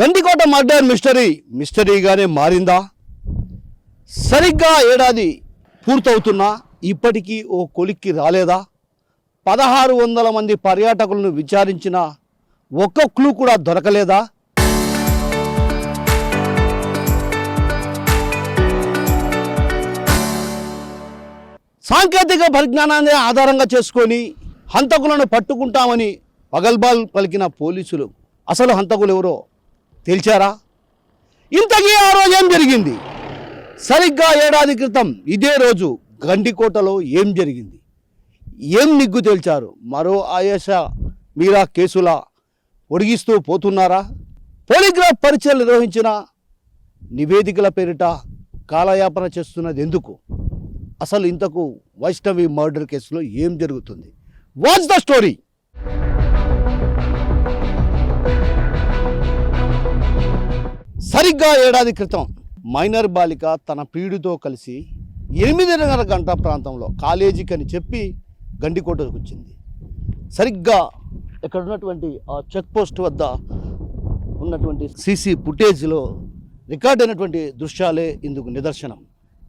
Gandikota murder మిస్టరీగానే మారిందా? సరిగ్గా ఏడాది పూర్తవుతున్నా ఇప్పటికీ ఓ కొలిక్కి రాలేదా? 1600 మంది పర్యాటకులను విచారించిన ఒక్క క్లూ కూడా దొరకలేదా? సాంకేతిక పరిజ్ఞానాన్ని ఆధారంగా చేసుకొని హంతకులను పట్టుకుంటామని పగల్బాల్ పలికిన పోలీసులు అసలు హంతకులు ఎవరో తేల్చారా? ఇంతకీ ఆ రోజు ఏం జరిగింది? సరిగ్గా ఏడాది క్రితం ఇదే రోజు గండికోటలో ఏం జరిగింది? ఏం నిగ్గు తేల్చారు? మరో ఆయేషా మీరా కేసులా ఒడిగిస్తూ పోతున్నారా? పోలీగ్రాఫ్ పరీక్షలు నిర్వహించిన నివేదికల పేరిట కాలయాపన చేస్తున్నది ఎందుకు? అసలు ఇంతకు వైష్ణవి మర్డర్ కేసులో ఏం జరుగుతుంది? What's the story? సరిగ్గా ఏడాది క్రితం మైనర్ బాలిక తన ప్రియుడితో కలిసి 8:30 గంట ప్రాంతంలో కాలేజీకి అని చెప్పి గండికోటకు వచ్చింది. సరిగ్గా ఇక్కడ ఉన్నటువంటి ఆ చెక్ పోస్ట్ వద్ద ఉన్నటువంటి సీసీ ఫుటేజ్లో రికార్డ్ అయినటువంటి దృశ్యాలే ఇందుకు నిదర్శనం.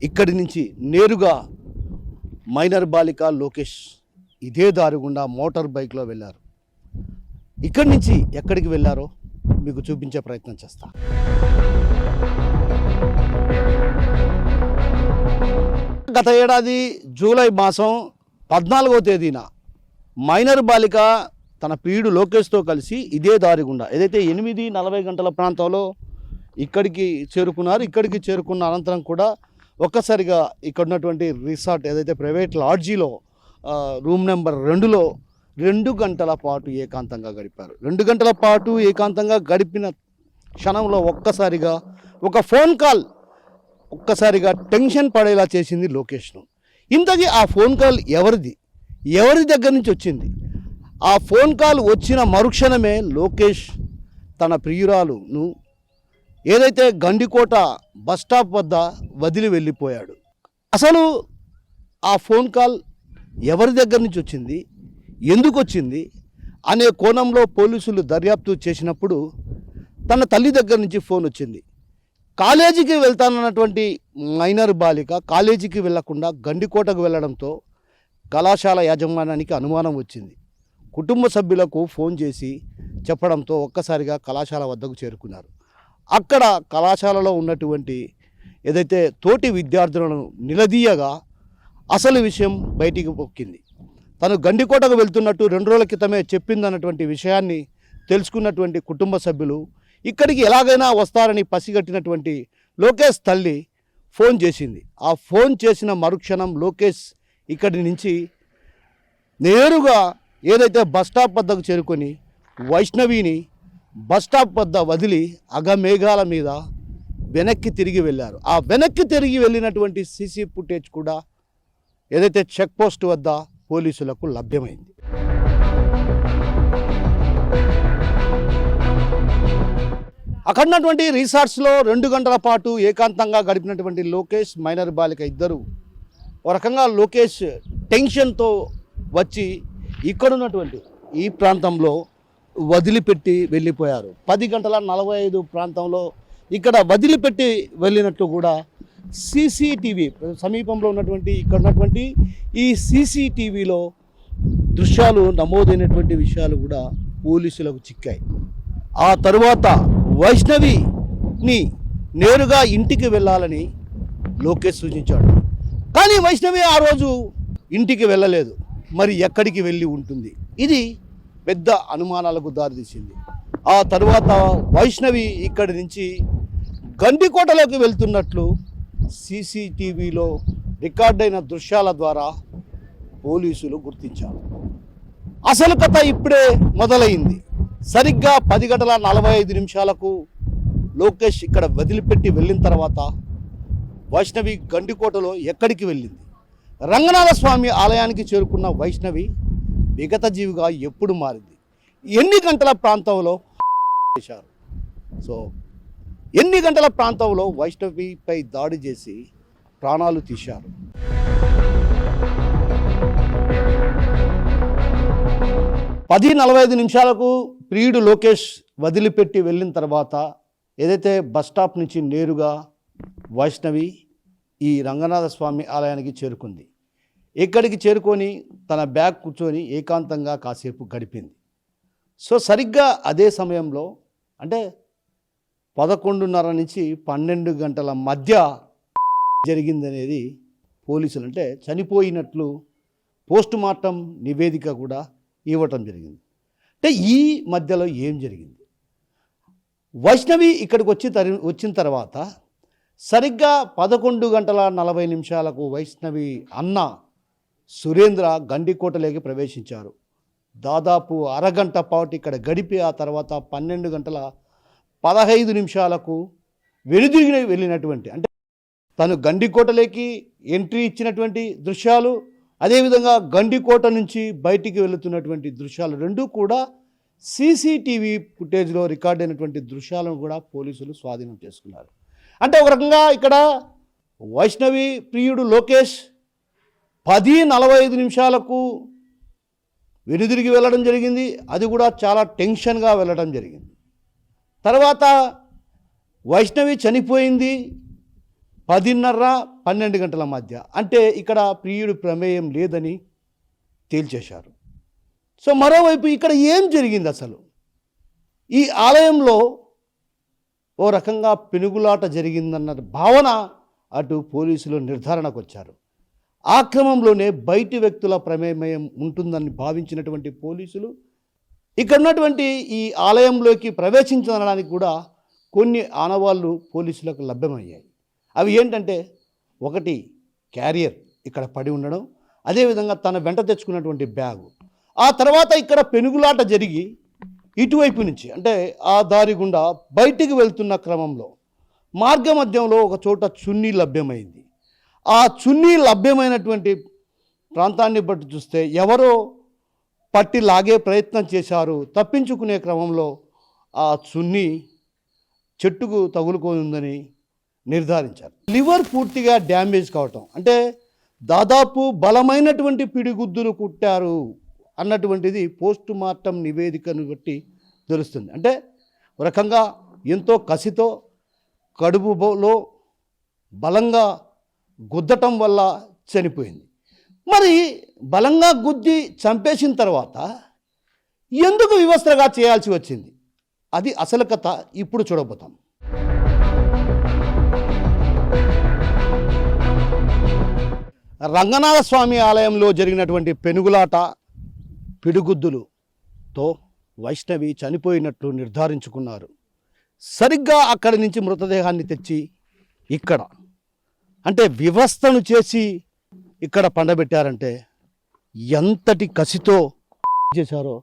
ఇక్కడి నుంచి నేరుగా మైనర్ బాలిక లోకేష్ ఇదే దారి గుండా మోటార్ బైక్లో వెళ్ళారు. ఇక్కడి నుంచి ఎక్కడికి వెళ్ళారో మీకు చూపించే ప్రయత్నం చేస్తా. గత ఏడాది జూలై మాసం 14వ తేదీన మైనర్ బాలిక తన ప్రియుడు లోకేష్తో కలిసి ఇదే దారి గుండా ఏదైతే 8:40 గంటల ప్రాంతంలో ఇక్కడికి చేరుకున్నారు. ఇక్కడికి చేరుకున్న అనంతరం కూడా ఒక్కసారిగా ఇక్కడ ఉన్నటువంటి రిసార్ట్ ఏదైతే ప్రైవేట్ లాడ్జీలో రూమ్ నెంబర్ 2లో 2 గంటల పాటు ఏకాంతంగా గడిపారు. 2 గంటల పాటు ఏకాంతంగా గడిపిన క్షణంలో ఒక్కసారిగా ఒక ఫోన్ కాల్ ఒక్కసారిగా టెన్షన్ పడేలా చేసింది లోకేష్ను. ఇంతకీ ఆ ఫోన్ కాల్ ఎవరిది? ఎవరి దగ్గర నుంచి వచ్చింది? ఆ ఫోన్ కాల్ వచ్చిన మరుక్షణమే లోకేష్ తన ప్రియురాలును ఏదైతే గండికోట బస్టాప్ వద్ద వదిలి వెళ్ళిపోయాడు. అసలు ఆ ఫోన్ కాల్ ఎవరి దగ్గర నుంచి వచ్చింది, ఎందుకు వచ్చింది అనే కోణంలో పోలీసులు దర్యాప్తు చేసినప్పుడు తన తల్లి దగ్గర నుంచి ఫోన్ వచ్చింది. కాలేజీకి వెళ్తానన్నటువంటి మైనర్ బాలిక కాలేజీకి వెళ్లకుండా గండికోటకు వెళ్ళడంతో కళాశాల యాజమాన్యానికి అనుమానం వచ్చింది. కుటుంబ సభ్యులకు ఫోన్ చేసి చెప్పడంతో ఒక్కసారిగా కళాశాల వద్దకు చేరుకున్నారు. అక్కడ కళాశాలలో ఉన్నటువంటి ఏదైతే తోటి విద్యార్థులను నిలదీయగా అసలు విషయం బయటికి పొక్కింది. తను గండికోటకు వెళ్తున్నట్టు 2 రోజుల క్రితమే చెప్పిందన్నటువంటి విషయాన్ని తెలుసుకున్నటువంటి కుటుంబ సభ్యులు ఇక్కడికి ఎలాగైనా వస్తారని పసిగట్టినటువంటి లోకేష్ తల్లి ఫోన్ చేసింది. ఆ ఫోన్ చేసిన మరుక్షణం లోకేష్ ఇక్కడి నుంచి నేరుగా ఏదైతే బస్టాప్ వద్దకు చేరుకొని వైష్ణవిని బస్టాప్ వద్ద వదిలి అగమేఘాల మీద వెనక్కి తిరిగి వెళ్ళారు. ఆ వెనక్కి తిరిగి వెళ్ళినటువంటి సీసీ ఫుటేజ్ కూడా ఏదైతే చెక్ పోస్ట్ వద్ద పోలీసులకు లభ్యమైంది. అక్కడ ఉన్నటువంటి రిసార్ట్స్లో 2 గంటల పాటు ఏకాంతంగా గడిపినటువంటి లోకేష్ మైనర్ బాలిక ఇద్దరు ఒక రకంగా లోకేష్ టెన్షన్తో వచ్చి ఇక్కడున్నటువంటి ఈ ప్రాంతంలో వదిలిపెట్టి వెళ్ళిపోయారు. 10:45 ప్రాంతంలో ఇక్కడ వదిలిపెట్టి వెళ్ళినట్టు కూడా సీసీటీవీ సమీపంలో ఉన్నటువంటి ఇక్కడ ఉన్నటువంటి ఈ సీసీటీవీలో దృశ్యాలు నమోదైనటువంటి విషయాలు కూడా పోలీసులకు చిక్కాయి. ఆ తరువాత వైష్ణవిని నేరుగా ఇంటికి వెళ్ళాలని లోకేష్ సూచించాడు. కానీ వైష్ణవి ఆ రోజు ఇంటికి వెళ్ళలేదు. మరి ఎక్కడికి వెళ్ళి ఉంటుంది? ఇది పెద్ద అనుమానాలకు దారితీసింది. ఆ తరువాత వైష్ణవి ఇక్కడి నుంచి గండికోటలోకి వెళ్తున్నట్లు సీసీటీవీలో రికార్డైన దృశ్యాల ద్వారా పోలీసులు గుర్తించారు. అసలు కథ ఇప్పుడే మొదలైంది. సరిగ్గా 10:45 లోకేష్ ఇక్కడ వదిలిపెట్టి వెళ్ళిన తర్వాత వైష్ణవి గండికోటలో ఎక్కడికి వెళ్ళింది? రంగనాథ స్వామి ఆలయానికి చేరుకున్న వైష్ణవి విగత జీవిగా ఎప్పుడు మారింది? ఎన్ని గంటల ప్రాంతంలో చేశారు? సో ఎన్ని గంటల ప్రాంతంలో వైష్ణవిపై దాడి చేసి ప్రాణాలు తీశారు? 10:45 ప్రియుడు లోకేష్ వదిలిపెట్టి వెళ్ళిన తర్వాత ఏదైతే బస్ స్టాప్ నుంచి నేరుగా వైష్ణవి ఈ రంగనాథ స్వామి ఆలయానికి చేరుకుంది. ఇక్కడికి చేరుకొని తన బ్యాగ్ కూర్చొని ఏకాంతంగా కాసేపు గడిపింది. సో సరిగ్గా అదే సమయంలో అంటే 11:30 నుంచి 12 గంటల మధ్య జరిగిందనేది పోలీసులు అంటే చనిపోయినట్లు పోస్ట్ మార్టం నివేదిక కూడా ఇవ్వటం జరిగింది. అంటే ఈ మధ్యలో ఏం జరిగింది? వైష్ణవి ఇక్కడికి వచ్చిన తర్వాత సరిగ్గా 11:40 వైష్ణవి అన్న సురేంద్ర గండికోటలోకి ప్రవేశించారు. దాదాపు అరగంట పాటు ఇక్కడ గడిపి ఆ తర్వాత 12:15 వెనుదిరిగి వెళ్ళినటువంటి అంటే తను గండికోటలోకి ఎంట్రీ ఇచ్చినటువంటి దృశ్యాలు, అదేవిధంగా గండికోట నుంచి బయటికి వెళుతున్నటువంటి దృశ్యాలు రెండూ కూడా సీసీటీవీ ఫుటేజ్లో రికార్డ్ అయినటువంటి దృశ్యాలను కూడా పోలీసులు స్వాధీనం చేసుకున్నారు. అంటే ఒక రకంగా ఇక్కడ వైష్ణవి ప్రియుడు లోకేష్ 10:45 వెనుదిరిగి వెళ్ళడం జరిగింది. అది కూడా చాలా టెన్షన్గా వెళ్ళడం జరిగింది. తర్వాత వైష్ణవి చనిపోయింది 10:30-12 గంటల మధ్య. అంటే ఇక్కడ ప్రియుడు ప్రమేయం లేదని తేల్చేశారు. సో మరోవైపు ఇక్కడ ఏం జరిగింది అసలు? ఈ ఆలయంలో ఓ రకంగా పెనుగులాట జరిగిందన్న భావన అటు పోలీసులు నిర్ధారణకు వచ్చారు. ఆ క్రమంలోనే బయటి వ్యక్తుల ప్రమేయం ఉంటుందని భావించినటువంటి పోలీసులు ఇక్కడ ఉన్నటువంటి ఈ ఆలయంలోకి ప్రవేశించడానికి కూడా కొన్ని ఆనవాళ్ళు పోలీసులకు లభ్యమయ్యాయి. అవి ఏంటంటే, ఒకటి క్యారియర్ ఇక్కడ పడి ఉండడం, అదేవిధంగా తన వెంట తెచ్చుకున్నటువంటి బ్యాగు. ఆ తర్వాత ఇక్కడ పెనుగులాట జరిగి ఇటువైపు నుంచి అంటే ఆ దారి గుండా బయటికి వెళ్తున్న క్రమంలో మార్గ మధ్యంలో ఒక చోట చున్నీ లభ్యమైంది. ఆ చున్నీ లభ్యమైనటువంటి ప్రాంతాన్ని బట్టి చూస్తే ఎవరో పట్టి లాగే ప్రయత్నం చేశారు. తప్పించుకునే క్రమంలో ఆ చున్నీ చెట్టుకు తగులుకొని ఉందని నిర్ధారించారు. లివర్ పూర్తిగా డ్యామేజ్ కావటం అంటే దాదాపు బలమైనటువంటి పిడిగుద్దులు కుట్టారు అన్నటువంటిది పోస్ట్ మార్టం నివేదికను బట్టి తెలుస్తుంది. అంటే ఒక రకంగా ఎంతో కసితో కడుపులో బలంగా గుద్దటం వల్ల చనిపోయింది. మరి బలంగా గుద్ది చంపేసిన తర్వాత ఎందుకు వివస్త్రగా చేయాల్సి వచ్చింది? అది అసలు కథ ఇప్పుడు చూడబోతాం. రంగనాథ స్వామి ఆలయంలో జరిగినటువంటి పెనుగులాట పిడిగుద్దులతో వైష్ణవి చనిపోయినట్లు నిర్ధారించుకున్నారు. సరిగ్గా అక్కడి నుంచి మృతదేహాన్ని తెచ్చి ఇక్కడ అంటే వివస్థను చేసి ఇక్కడ పండబెట్టారంటే ఎంతటి కసితో చేశారో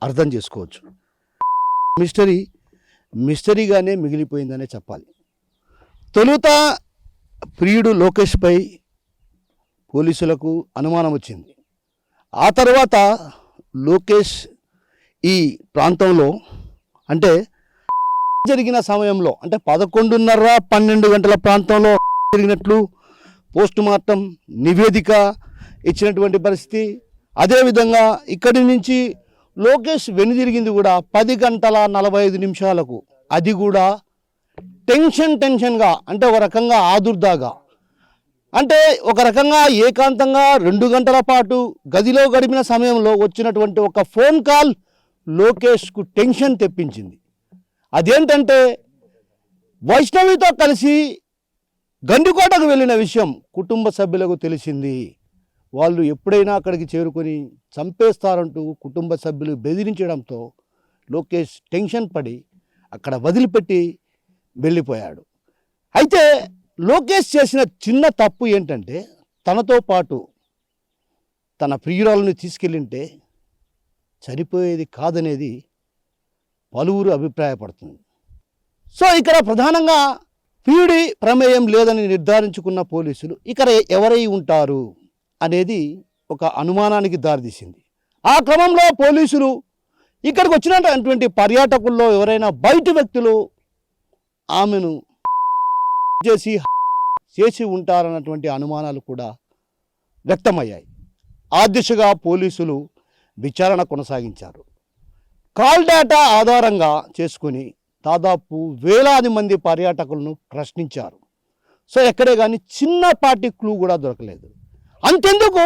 అర్థం చేసుకోవచ్చు. మిస్టరీగానే మిగిలిపోయిందనే చెప్పాలి. తొలుత ప్రియుడు లోకేష్పై పోలీసులకు అనుమానం వచ్చింది. ఆ తర్వాత లోకేష్ ఈ ప్రాంతంలో అంటే జరిగిన సమయంలో అంటే 11:30-12 గంటల ప్రాంతంలో జరిగినట్లు పోస్ట్ మార్టం నివేదిక ఇచ్చినటువంటి పరిస్థితి. అదేవిధంగా ఇక్కడి నుంచి లోకేష్ వెనుదిరిగింది కూడా 10:45. అది కూడా టెన్షన్గా అంటే ఒక రకంగా ఆదుర్దాగా అంటే ఒక రకంగా ఏకాంతంగా 2 గంటల పాటు గదిలో గడిపిన సమయంలో వచ్చినటువంటి ఒక ఫోన్ కాల్ లోకేష్కు టెన్షన్ తెప్పించింది. అదేంటంటే వైష్ణవితో కలిసి గండికోటకు వెళ్ళిన విషయం కుటుంబ సభ్యులకు తెలిసింది. వాళ్ళు ఎప్పుడైనా అక్కడికి చేరుకొని చంపేస్తారంటూ కుటుంబ సభ్యులు బెదిరించడంతో లోకేష్ టెన్షన్ పడి అక్కడ వదిలిపెట్టి వెళ్ళిపోయాడు. అయితే లోకేష్ చేసిన చిన్న తప్పు ఏంటంటే తనతో పాటు తన ప్రియురాలను తీసుకెళ్ళింటే చనిపోయేది కాదనేది పలువురు అభిప్రాయపడుతుంది. సో ఇక్కడ ప్రధానంగా ప్రియుడి ప్రమేయం లేదని నిర్ధారించుకున్న పోలీసులు ఇక్కడ ఎవరై ఉంటారు అనేది ఒక అనుమానానికి దారితీసింది. ఆ క్రమంలో పోలీసులు ఇక్కడికి వచ్చినటువంటి పర్యాటకుల్లో ఎవరైనా బయట వ్యక్తులు ఆమెను చేసి ఉంటారన్నటువంటి అనుమానాలు కూడా వ్యక్తమయ్యాయి. ఆ దిశగా పోలీసులు విచారణ కొనసాగించారు. కాల్ డేటా ఆధారంగా చేసుకుని దాదాపు వేలాది మంది పర్యాటకులను ప్రశ్నించారు. సో ఎక్కడే కానీ చిన్నపాటి క్లూ కూడా దొరకలేదు. అంతెందుకు,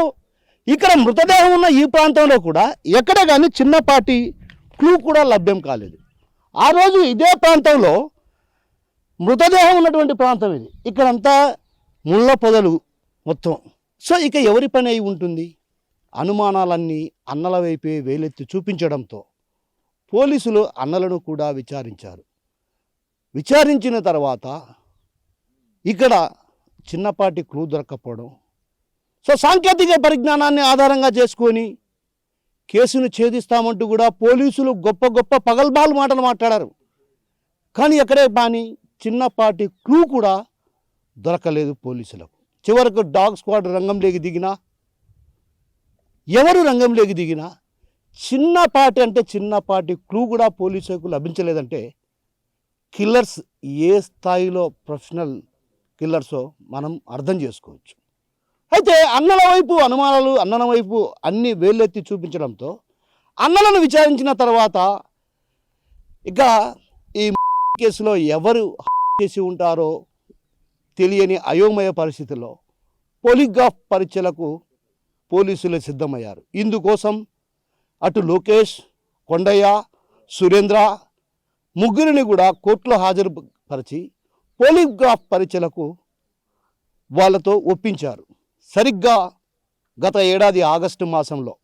ఇక్కడ మృతదేహం ఉన్న ఈ ప్రాంతంలో కూడా ఎక్కడే కానీ చిన్నపాటి క్లూ కూడా లభ్యం కాలేదు. ఆ రోజు ఇదే ప్రాంతంలో మృతదేహం ఉన్నటువంటి ప్రాంతం ఇది. ఇక్కడంతా ముళ్ళ పొదలు మొత్తం. సో ఇక ఎవరి పని అయి ఉంటుంది? అనుమానాలన్నీ అన్నల వైపే వేలెత్తి చూపించడంతో పోలీసులు అన్నలను కూడా విచారించారు. విచారించిన తర్వాత ఇక్కడ చిన్నపాటి క్లూ దొరక్కపోవడం, సో సాంకేతిక పరిజ్ఞానాన్ని ఆధారంగా చేసుకొని కేసును ఛేదిస్తామంటూ కూడా పోలీసులు గొప్ప గొప్ప పగల్బాలు మాటలు మాట్లాడారు. కానీ ఎక్కడే బాని చిన్నపాటి క్లూ కూడా దొరకలేదు పోలీసులకు. చివరకు డాగ్ స్క్వాడ్ రంగంలోకి దిగినా, ఎవరు రంగంలోకి దిగినా చిన్నపాటి క్లూ కూడా పోలీసులకు లభించలేదంటే కిల్లర్స్ ఏ స్థాయిలో ప్రొఫెషనల్ కిల్లర్సో మనం అర్థం చేసుకోవచ్చు. అయితే అన్నల వైపు అనుమానాలు, అన్నల వైపు అన్ని వేళ్ళెత్తి చూపించడంతో అన్నలను విచారించిన తర్వాత ఇక ఈ కేసులో ఎవరు చేసి ఉంటారో తెలియని అయోమయ పరిస్థితుల్లో పోలీగ్రాఫ్ పరీక్షలకు పోలీసులు సిద్ధమయ్యారు. ఇందుకోసం అటు లోకేష్, కొండయ్య, సురేంద్ర ముగ్గురిని కూడా కోర్టులో హాజరుపరిచి పోలీగ్రాఫ్ పరీక్షలకు వాళ్ళతో ఒప్పించారు. సరిగ్గా గత ఏడాది ఆగస్టు మాసంలో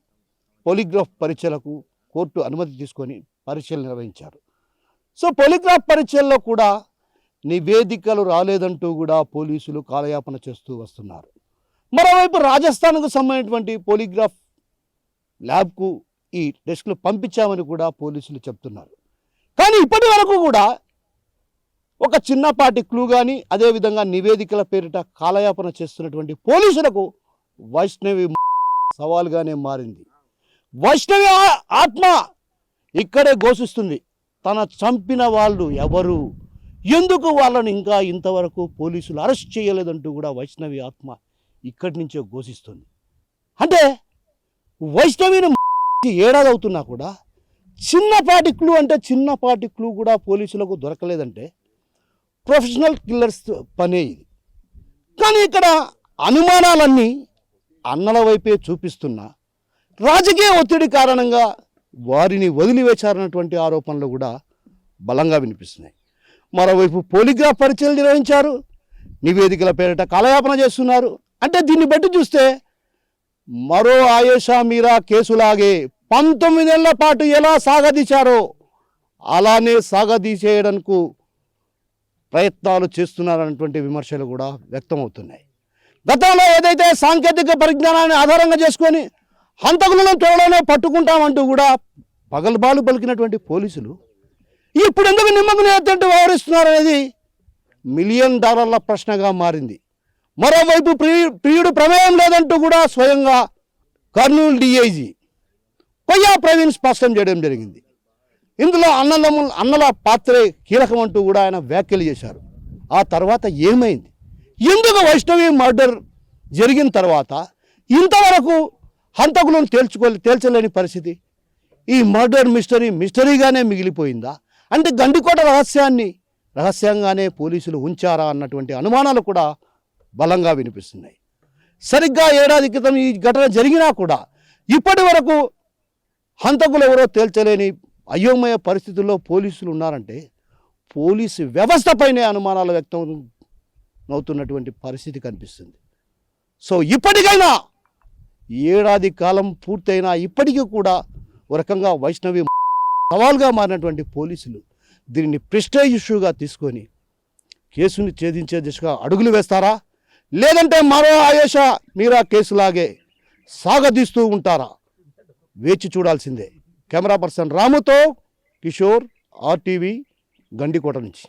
పోలీగ్రాఫ్ పరీక్షలకు కోర్టు అనుమతి తీసుకొని పరీక్షలు నిర్వహించారు. సో పోలీగ్రాఫ్ పరీక్షల్లో కూడా నివేదికలు రాలేదంటూ కూడా పోలీసులు కాలయాపన చేస్తూ వస్తున్నారు. మరోవైపు రాజస్థాన్కు సంబంధించినటువంటి పోలీగ్రాఫ్ ల్యాబ్కు ఈ టెస్టులు పంపించామని కూడా పోలీసులు చెప్తున్నారు. కానీ ఇప్పటి వరకు కూడా ఒక చిన్నపాటి క్లూ కానీ, అదేవిధంగా నివేదికల పేరిట కాలయాపన చేస్తున్నటువంటి పోలీసులకు వైష్ణవి సవాల్గానే మారింది. వైష్ణవి ఆత్మ ఇక్కడే ఘోషిస్తుంది. తన చంపిన వాళ్ళు ఎవరు, ఎందుకు వాళ్ళని ఇంకా ఇంతవరకు పోలీసులు అరెస్ట్ చేయలేదంటూ కూడా వైష్ణవి ఆత్మ ఇక్కడి నుంచే ఘోషిస్తుంది. అంటే వైష్ణవిని ఏడాది అవుతున్నా కూడా చిన్నపాటి క్లూ కూడా పోలీసులకు దొరకలేదంటే ప్రొఫెషనల్ కిల్లర్స్ పనే ఇది. కానీ ఇక్కడ అనుమానాలన్నీ అన్నల వైపే చూపిస్తున్నా రాజకీయ ఒత్తిడి కారణంగా వారిని వదిలివేశారన్నటువంటి ఆరోపణలు కూడా బలంగా వినిపిస్తున్నాయి. మరోవైపు పోలీగ్రాఫ్ పరీక్షలు నిర్వహించారు, నివేదికల పేరిట కాలయాపన చేస్తున్నారు. అంటే దీన్ని బట్టి చూస్తే మరో ఆయేషా మీరా కేసులాగే 19 ఏళ్ల పాటు ఎలా సాగదీశారో అలానే సాగదీసేయడానికి ప్రయత్నాలు చేస్తున్నారన్నటువంటి విమర్శలు కూడా వ్యక్తమవుతున్నాయి. గతంలో ఏదైతే సాంకేతిక పరిజ్ఞానాన్ని ఆధారంగా చేసుకొని హంతకులను త్వరలోనే పట్టుకుంటామంటూ కూడా పగల్బాలు పలికినటువంటి పోలీసులు ఇప్పుడు ఎందుకు నిమ్మకు నేతంటూ వ్యవహరిస్తున్నారనేది $1 మిలియన్ ప్రశ్నగా మారింది. మరోవైపు ప్రియుడు ప్రమేయం లేదంటూ కూడా స్వయంగా కర్నూలు డిఐజీ కొయ్యా ప్రవీణ్ స్పష్టం చేయడం జరిగింది. ఇందులో అన్నల పాత్రే కీలకం అంటూ కూడా ఆయన వ్యాఖ్యలు చేశారు. ఆ తర్వాత ఏమైంది? ఎందుకు వైష్ణవి మర్డర్ జరిగిన తర్వాత ఇంతవరకు హంతకులను తేల్చలేని పరిస్థితి? ఈ మర్డర్ మిస్టరీగానే మిగిలిపోయిందా? అంటే గండికోట రహస్యంగానే పోలీసులు ఉంచారా అన్నటువంటి అనుమానాలు కూడా బలంగా వినిపిస్తున్నాయి. సరిగ్గా ఏడాది క్రితం ఈ ఘటన జరిగినా కూడా ఇప్పటి వరకు హంతకులు ఎవరో తేల్చలేని అయోమయ పరిస్థితుల్లో పోలీసులు ఉన్నారంటే పోలీసు వ్యవస్థపైనే అనుమానాలు వ్యక్తం అవుతున్నటువంటి పరిస్థితి కనిపిస్తుంది. సో ఇప్పటికైనా ఏడాది కాలం పూర్తయినా ఇప్పటికీ కూడా ఒక రకంగా వైష్ణవి సవాల్గా మారినటువంటి పోలీసులు దీనిని ప్రెస్టేజ్ ఇష్యూగా తీసుకొని కేసుని ఛేదించే దిశగా అడుగులు వేస్తారా, లేదంటే మరో ఆయేషా మీరా కేసులాగే సాగదీస్తూ ఉంటారా? వేచి చూడాల్సిందే. కెమెరా పర్సన్ రాముతో కిషోర్, RTV, గండికోట నుంచి.